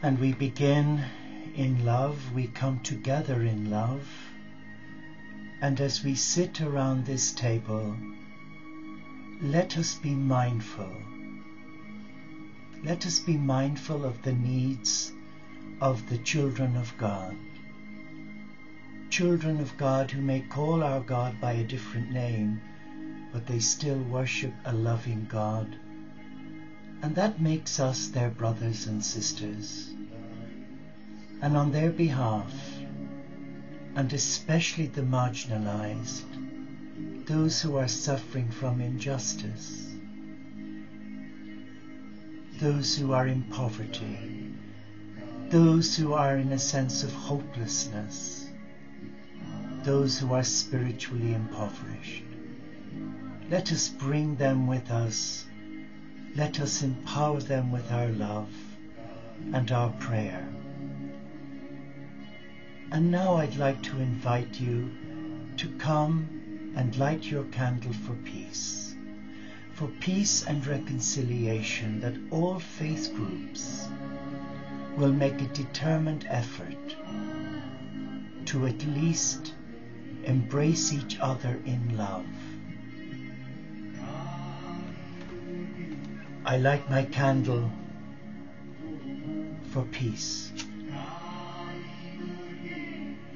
And we begin in love, we come together in love, and as we sit around this table, let us be mindful. Let us be mindful of the needs of the children of God. Children of God who may call our God by a different name, but they still worship a loving God. And that makes us their brothers and sisters. And on their behalf, and especially the marginalized, those who are suffering from injustice, those who are in poverty, those who are in a sense of hopelessness, those who are spiritually impoverished, let us bring them with us. Let us empower them with our love and our prayer. And now I'd like to invite you to come and light your candle for peace and reconciliation, that all faith groups will make a determined effort to at least embrace each other in love. I light my candle for peace.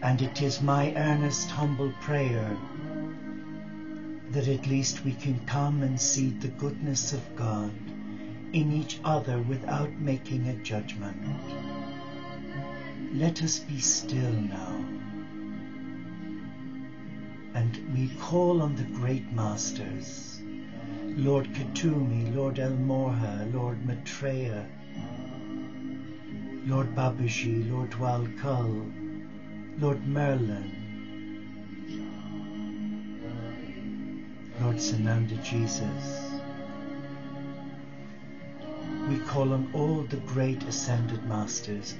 And it is my earnest, humble prayer that at least we can come and see the goodness of God in each other without making a judgment. Let us be still now. And we call on the great masters, Lord Katumi, Lord El Morha, Lord Maitreya, Lord Babaji, Lord Dwal Kul, Lord Merlin, Lord Sananda Jesus. We call on all the great ascended masters,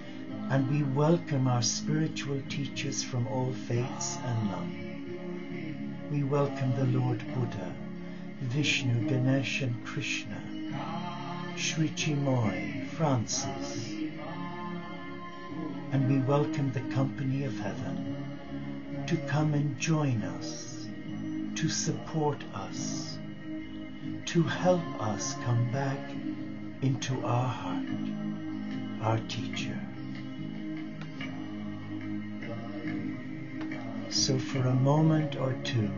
and we welcome our spiritual teachers from all faiths and love. We welcome the Lord Buddha, Vishnu, Ganesh and Krishna, Sri Chimoy, Francis, and we welcome the company of heaven to come and join us, to support us, to help us come back into our heart, our teacher. So for a moment or two,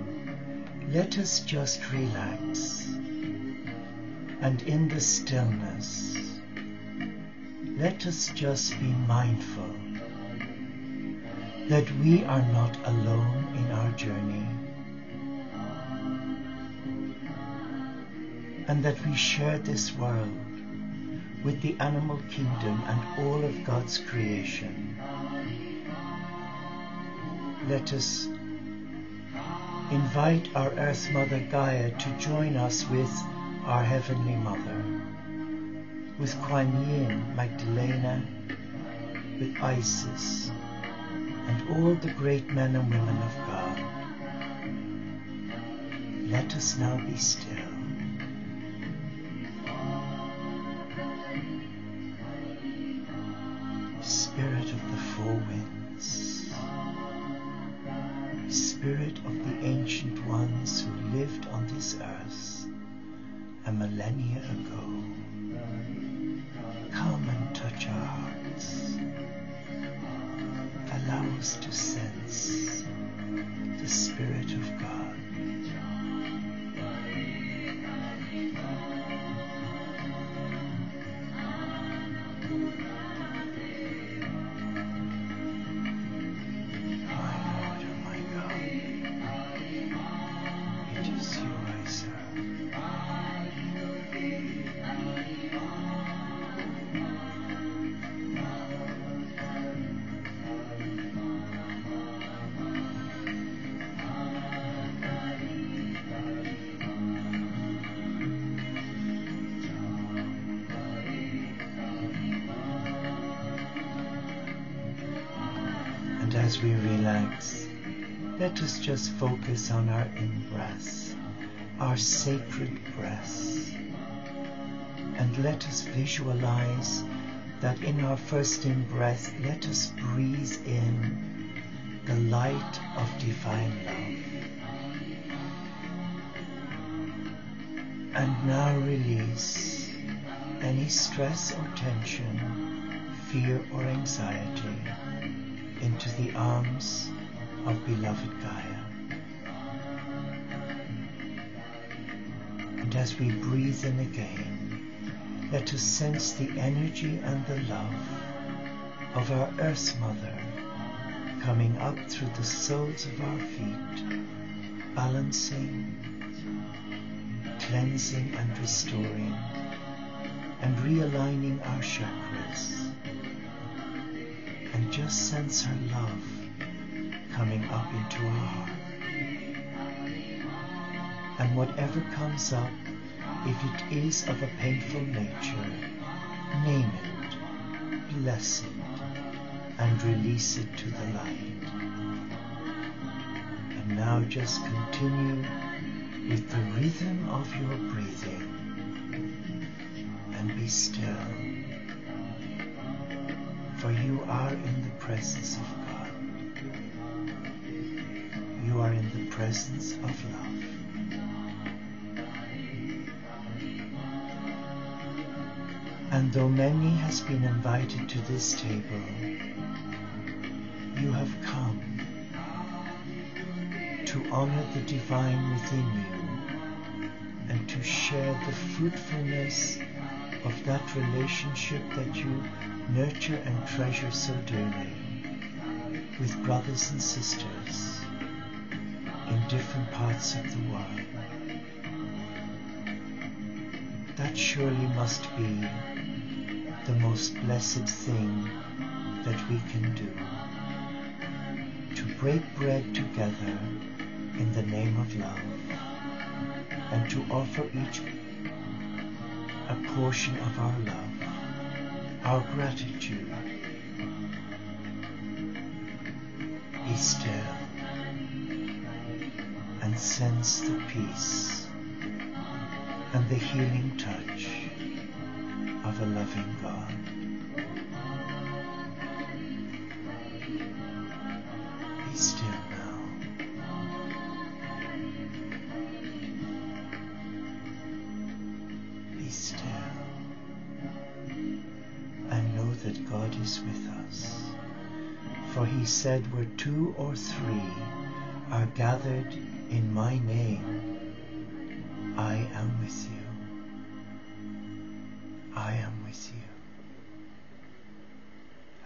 let us just relax, and in the stillness, let us just be mindful that we are not alone in our journey, and that we share this world with the animal kingdom and all of God's creation. Let us invite our Earth Mother Gaia to join us with our Heavenly Mother, with Kuan Yin, Magdalena, with Isis, and all the great men and women of God. Let us now be still. Spirit of the four winds, Spirit of the ancient ones who lived on this earth a millennia ago, come and touch our hearts. Allow us to sense the Spirit of God. As we relax, let us just focus on our in-breath, our sacred breath, and let us visualize that in our first in-breath, let us breathe in the light of divine love. And now release any stress or tension, fear or anxiety into the arms of beloved Gaia. And as we breathe in again, let us sense the energy and the love of our Earth Mother coming up through the soles of our feet, balancing, cleansing and restoring, and realigning our chakras. And just sense her love coming up into our heart. And whatever comes up, if it is of a painful nature, name it, bless it, and release it to the light. And now just continue with the rhythm of your breathing, and be still, for you are in the presence of God. You are in the presence of love. And though many has been invited to this table, you have come to honor the divine within you and to share the fruitfulness of that relationship that you nurture and treasure so dearly with brothers and sisters in different parts of the world. That surely must be the most blessed thing that we can do, to break bread together in the name of love, and to offer each a portion of our love, our gratitude. Be still and sense the peace and the healing touch of a loving God. Be still now. Be still and know that God is with us. For he said, where 2 or 3 are gathered in my name, I am with you. I am with you.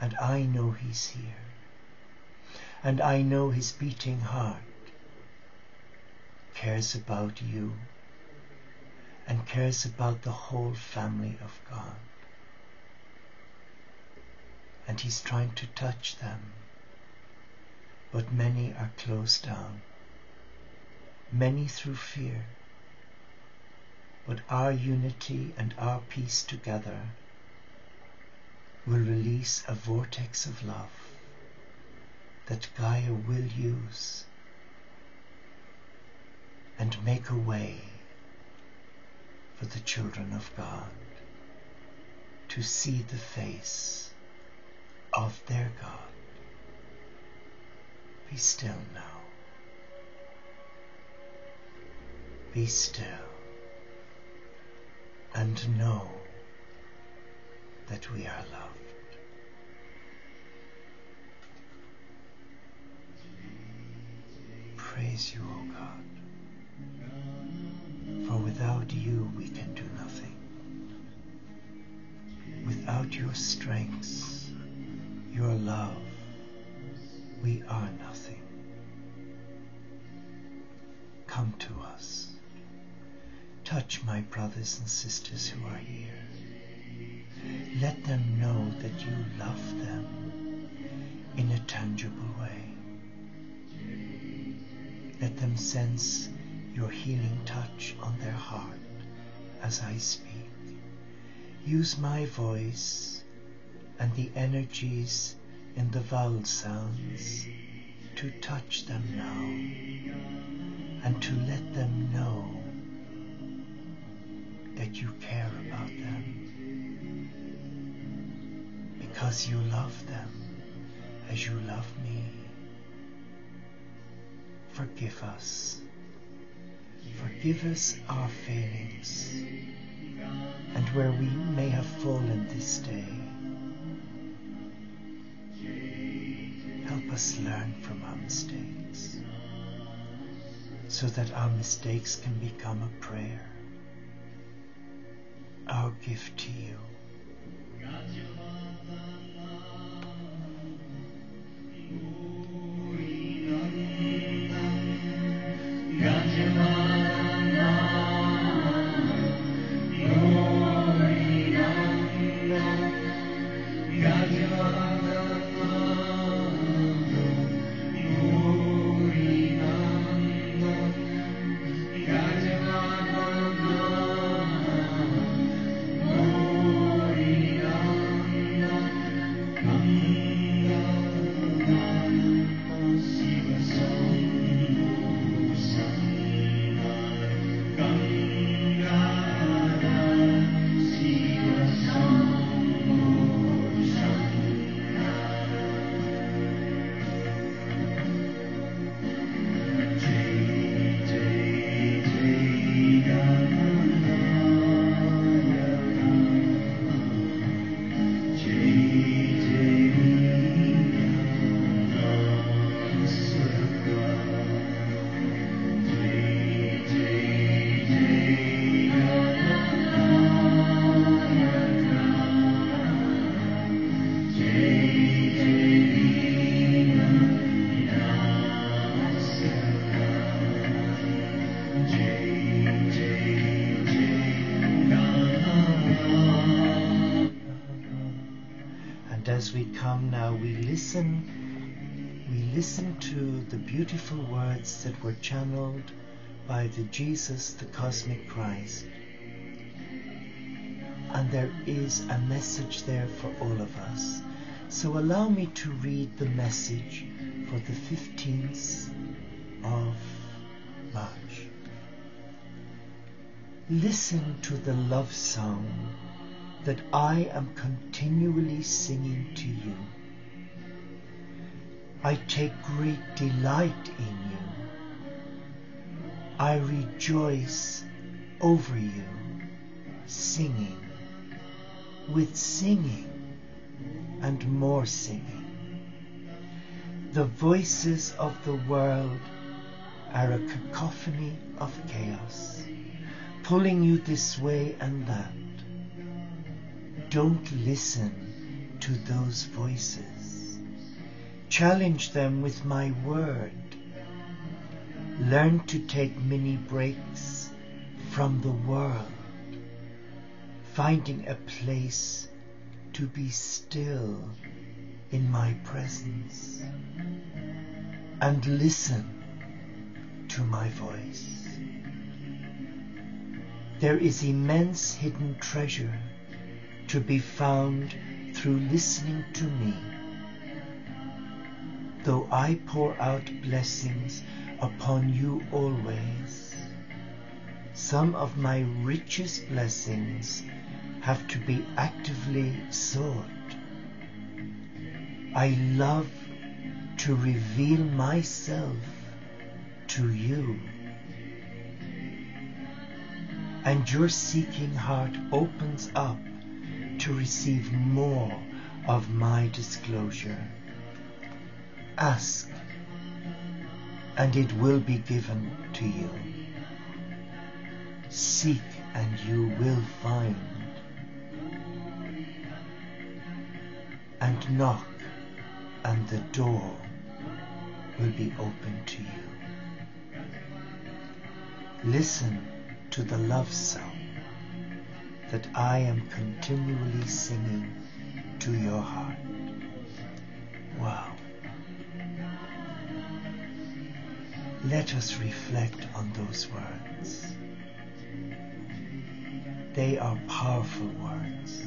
And I know he's here. And I know his beating heart cares about you and cares about the whole family of God. And he's trying to touch them, but many are closed down, many through fear. But our unity and our peace together will release a vortex of love that Gaia will use and make a way for the children of God to see the face of their God. Be still now. Be still and know that we are loved. Praise you, O God, for without you we can do nothing. Without your strength, your love, we are nothing. Come to us. Touch my brothers and sisters who are here. Let them know that you love them in a tangible way. Let them sense your healing touch on their heart as I speak. Use my voice and the energies in the vowel sounds to touch them now and to let them know that you care about them. because you love them as you love me. Forgive us. Forgive us our failings, and where we may have fallen this day, help us learn from our mistakes, so that our mistakes can become a prayer, our gift to you. As we come now, we listen to the beautiful words that were channeled by the Jesus, the cosmic Christ. And there is a message there for all of us. So allow me to read the message for the 15th of March. Listen to the love song that I am continually singing to you. I take great delight in you. I rejoice over you, singing, with singing and more singing. The voices of the world are a cacophony of chaos, pulling you this way and that. Don't listen to those voices. Challenge them with my word. Learn to take mini breaks from the world, finding a place to be still in my presence, and listen to my voice. There is immense hidden treasure to be found through listening to me. Though I pour out blessings upon you always, some of my richest blessings have to be actively sought. I love to reveal myself to you, and your seeking heart opens up to receive more of my disclosure. Ask, and it will be given to you. Seek, and you will find. And knock, and the door will be open to you. Listen to the love song that I am continually singing to your heart. Wow. Let us reflect on those words. They are powerful words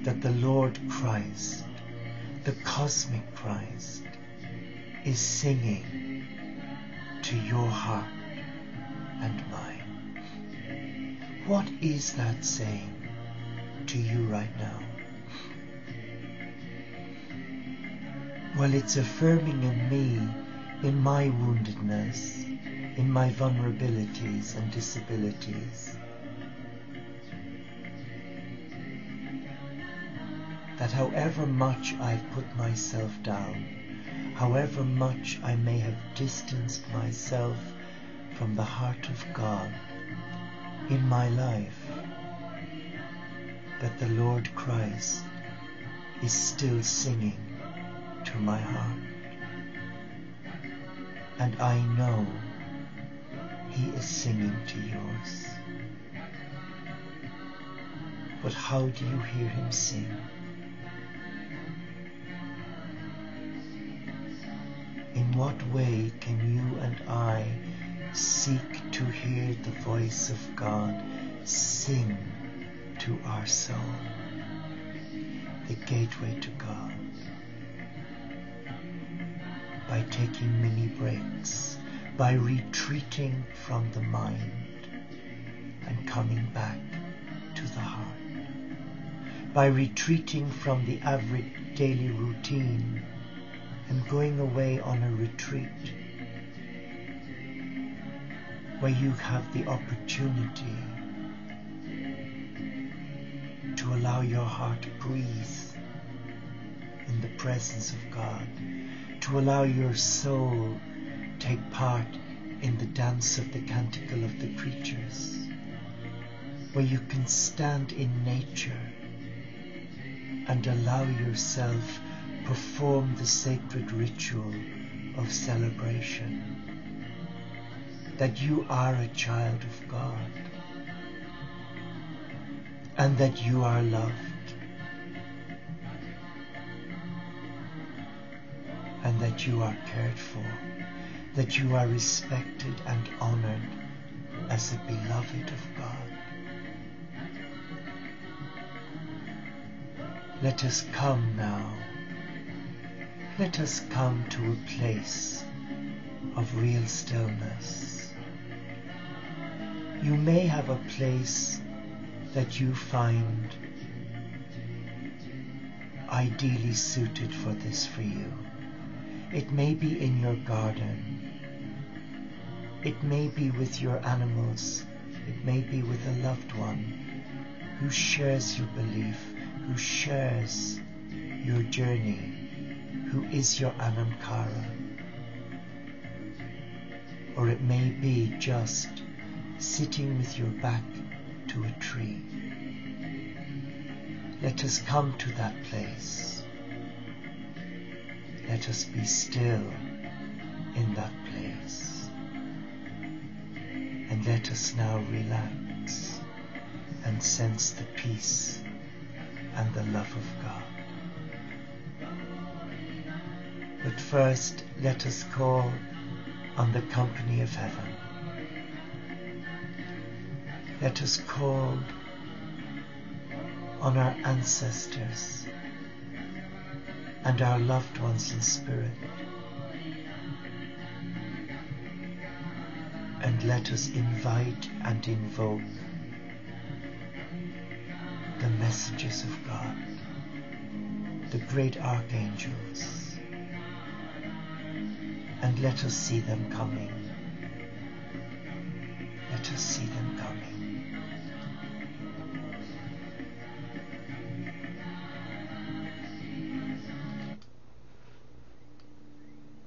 that the Lord Christ, the cosmic Christ, is singing to your heart and mine. What is that saying? to you right now? Well, it's affirming in me, in my woundedness, in my vulnerabilities and disabilities, that however much I've put myself down, however much I may have distanced myself from the heart of God in my life, that the Lord Christ is still singing to my heart. And I know He is singing to yours. But how do you hear Him sing? In what way can you and I seek to hear the voice of God sing to our soul? The gateway to God. By taking mini breaks, by retreating from the mind and coming back to the heart. By retreating from the average daily routine and going away on a retreat where you have the opportunity to allow your heart to breathe in the presence of God, to allow your soul take part in the dance of the canticle of the creatures, where you can stand in nature and allow yourself perform the sacred ritual of celebration, that you are a child of God and that you are loved and that you are cared for, that you are respected and honored as a beloved of God. Let us come now. Let us come to a place of real stillness. You may have a place that you find ideally suited for this for you. It may be in your garden. It may be with your animals. It may be with a loved one who shares your belief, who shares your journey, who is your Anam Cara. Or it may be just sitting with your back to a tree. Let us come to that place. Let us be still in that place. And let us now relax and sense the peace and the love of God. But first, let us call on the company of heaven. Let us call on our ancestors and our loved ones in spirit. And let us invite and invoke the messengers of God, the great archangels, and let us see them coming. Let us see them coming.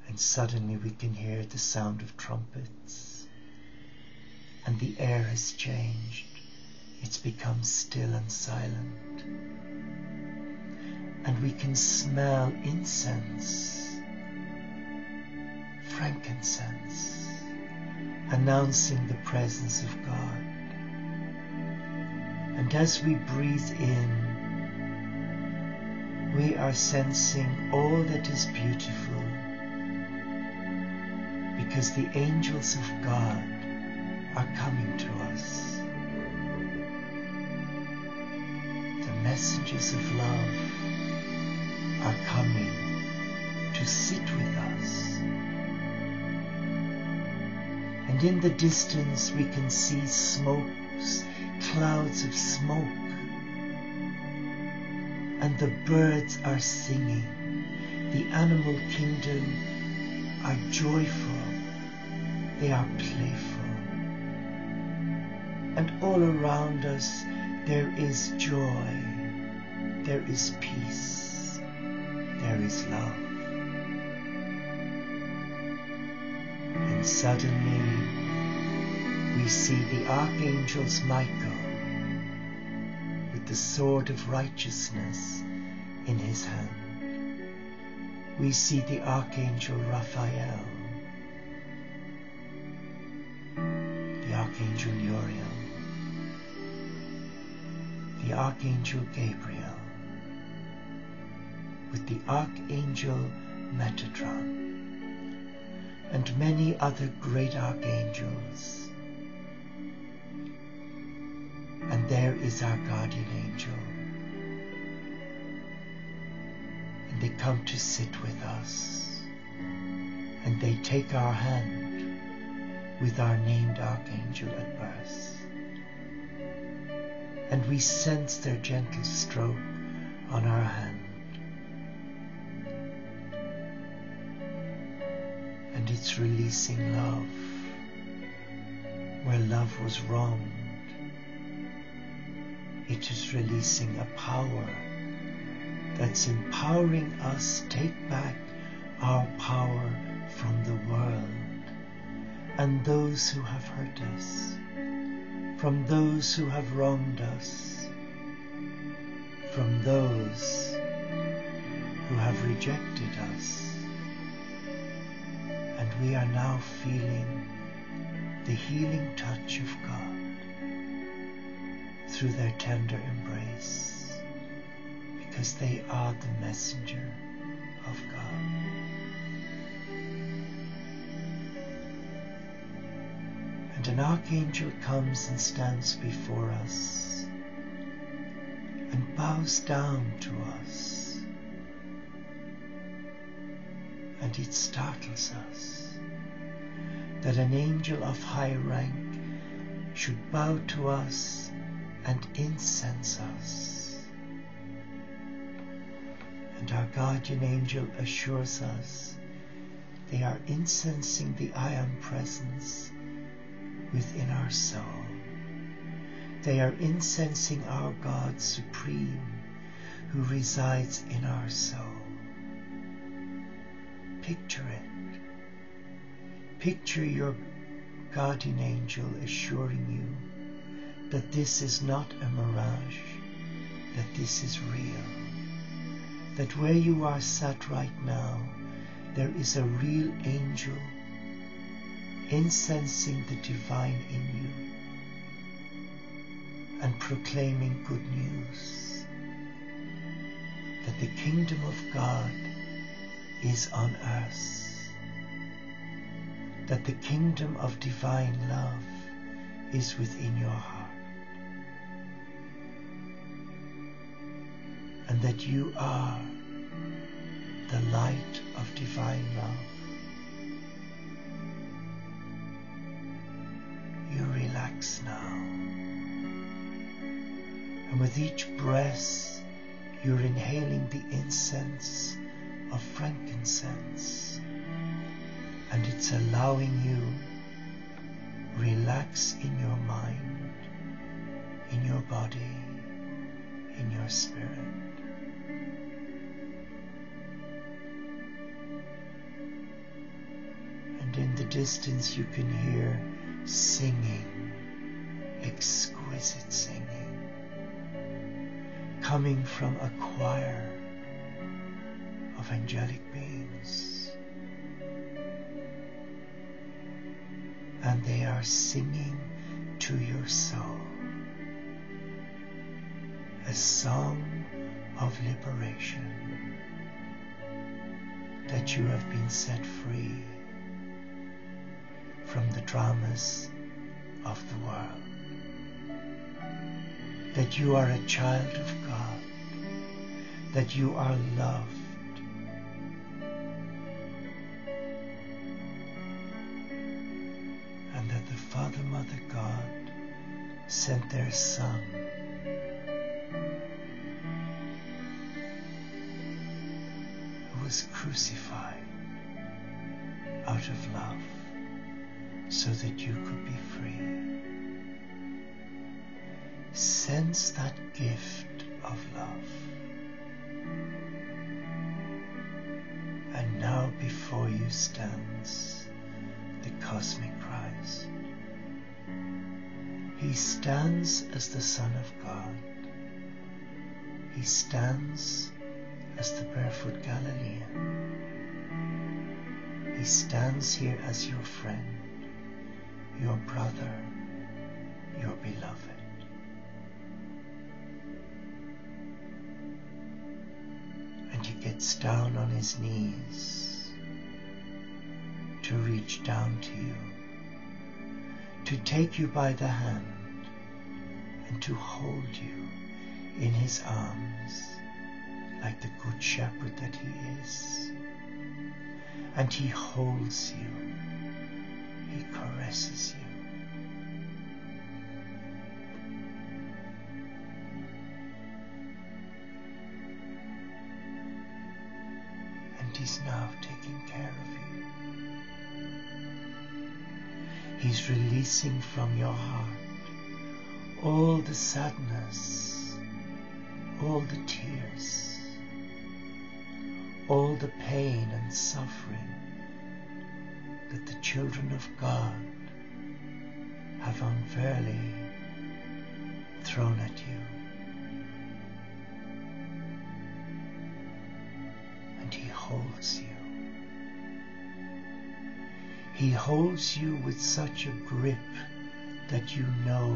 And suddenly we can hear the sound of trumpets, and the air has changed. It's become still and silent. And we can smell incense, frankincense, announcing the presence of God. And as we breathe in, we are sensing all that is beautiful, because the angels of God are coming to us. The messengers of love are coming to sit with us. And in the distance we can see smokes, clouds of smoke and the birds are singing. The animal kingdom are joyful, they are playful. And all around us there is joy, there is peace, there is love. And suddenly we see the archangels Michael with the sword of righteousness in his hand. We see the archangel Raphael, the archangel Uriel, the archangel Gabriel, with the archangel Metatron, and many other great archangels. And there is our guardian angel. And they come to sit with us. And they take our hand with our named archangel at birth. And we sense their gentle stroke on our hand. And it's releasing love where love was wronged. It is releasing a power that's empowering us to take back our power from the world and those who have hurt us, from those who have wronged us, from those who have rejected us. And we are now feeling the healing touch of God through their tender embrace, because they are the messenger of God. And an archangel comes and stands before us and bows down to us, and it startles us that an angel of high rank should bow to us and incense us. And our guardian angel assures us they are incensing the I Am presence within our soul. They are incensing our God supreme who resides in our soul. Picture it. Picture your guardian angel assuring you that this is not a mirage, that this is real, that where you are sat right now, there is a real angel incensing the divine in you and proclaiming good news, that the kingdom of God is on earth, that the kingdom of divine love is within your heart, and that you are the light of divine love. You relax now, and with each breath you're inhaling the incense of frankincense, and it's allowing you relax in your mind, in your body, in your spirit. And in the distance you can hear singing, exquisite singing, coming from a choir of angelic beings. And they are singing to your soul a song of liberation, that you have been set free from the dramas of the world, that you are a child of God, that you are loved, and that the Father, Mother, God sent their Son was crucified out of love so that you could be free. Sense that gift of love. And now before you stands the cosmic Christ. He stands as the Son of God. He stands as the barefoot Galilean. He stands here as your friend, your brother, your beloved. And he gets down on his knees to reach down to you, to take you by the hand and to hold you in his arms like the good shepherd that he is. And he holds you, he caresses you. And he's now taking care of you. He's releasing from your heart all the sadness, all the tears, all the pain and suffering that the children of God have unfairly thrown at you. And he holds you. He holds you with such a grip that you know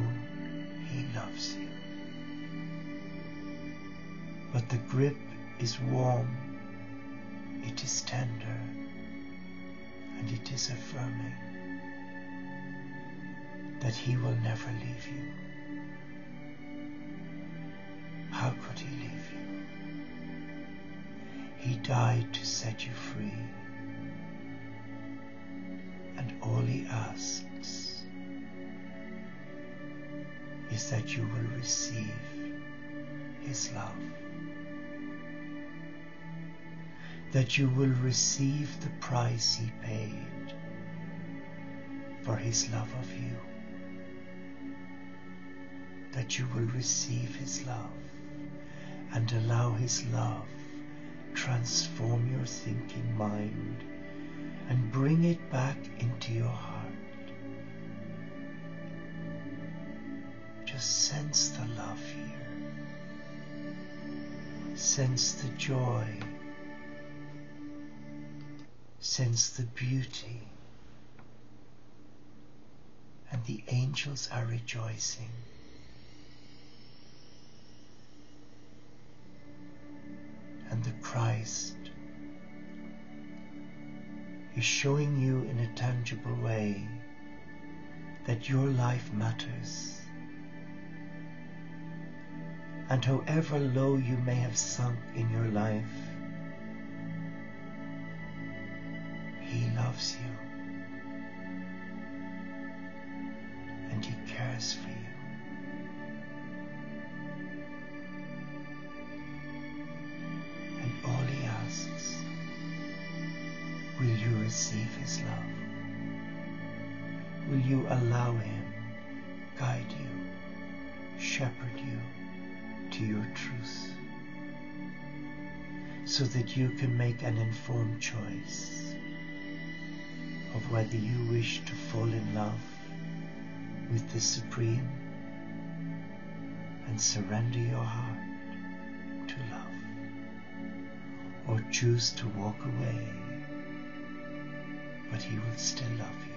he loves you. But the grip is warm, it is tender, and it is affirming that he will never leave you. How could he leave you? He died to set you free, and all he asks is that you will receive his love, that you will receive the price he paid for his love of you, that you will receive his love and allow his love transform your thinking mind and bring it back into your heart. Just sense the love here. Sense the joy. Sense the beauty. And the angels are rejoicing. And the Christ is showing you in a tangible way that your life matters. And however low you may have sunk in your life, he loves you and he cares for you. And all he asks, will you receive his love? Will you allow him guide you, shepherd you to your truth, so that you can make an informed choice of whether you wish to fall in love with the Supreme and surrender your heart to love, or choose to walk away, but he will still love you.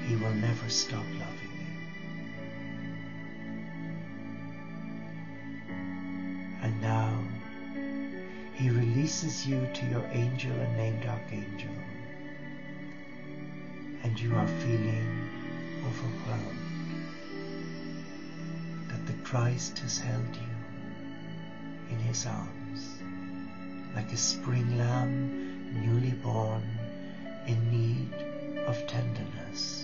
He will never stop loving you. And now he releases you to your angel and named archangel, and you are feeling overwhelmed that the Christ has held you in his arms like a spring lamb newly born in need of tenderness.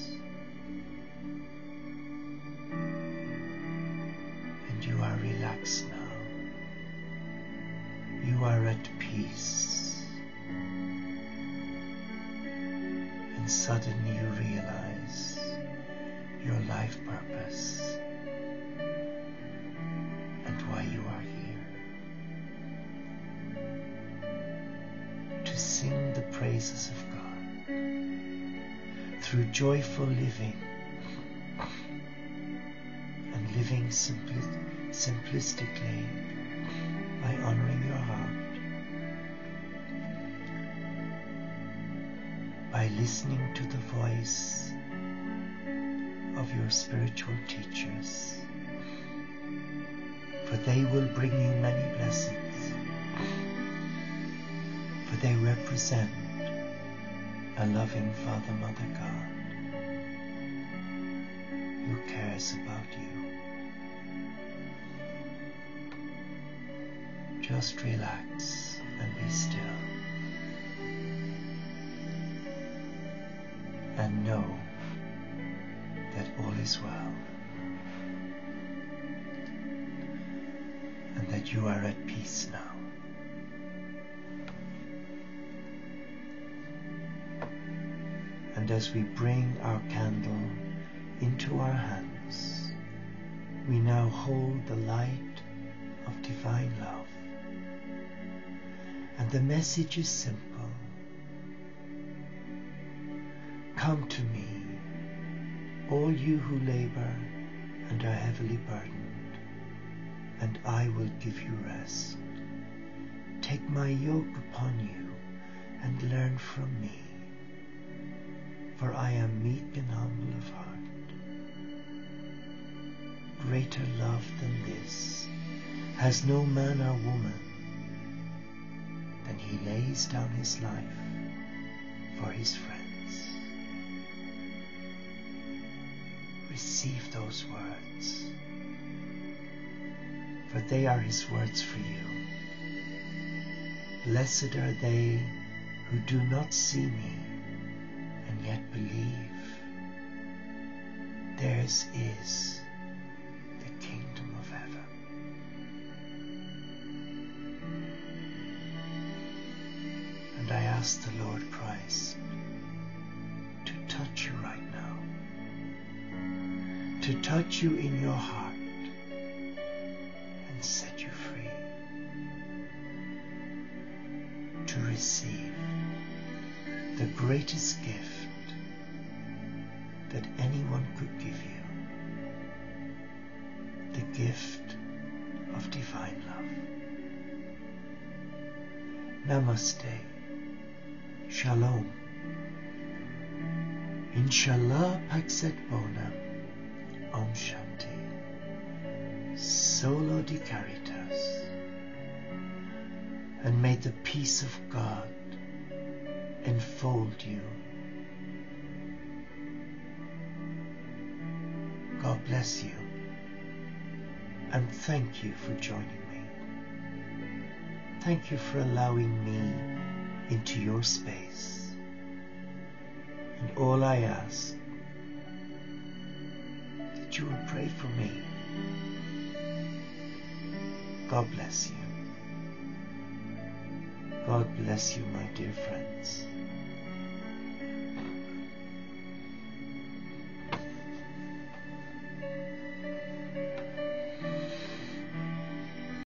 And you are relaxed now. suddenly you realize your life purpose and why you are here. To sing the praises of God through joyful living and living simplistically by honoring your heart, by listening to the voice of your spiritual teachers, for they will bring you many blessings, for they represent a loving Father, Mother God who cares about you. Just relax and be still, and know that all is well, and that you are at peace now. And as we bring our candle into our hands, we now hold the light of divine love. And the message is simple. Come to me, all you who labor and are heavily burdened, and I will give you rest. Take my yoke upon you and learn from me, for I am meek and humble of heart. Greater love than this has no man or woman, than he lays down his life for his friends. Receive those words, for they are his words for you. Blessed are they who do not see me and yet believe. Theirs is the kingdom of heaven. And I ask the Lord Christ to touch you right now, to touch you in your heart and set you free, to receive the greatest gift that anyone could give you, the gift of divine love. Namaste. Shalom. Inshallah Paxet Bonam. Om Shanti. Solo di Caritas. And may the peace of God enfold you. God bless you, and thank you for joining me. Thank you for allowing me into your space. And all I ask, that you will pray for me. God bless you. God bless you, my dear friends.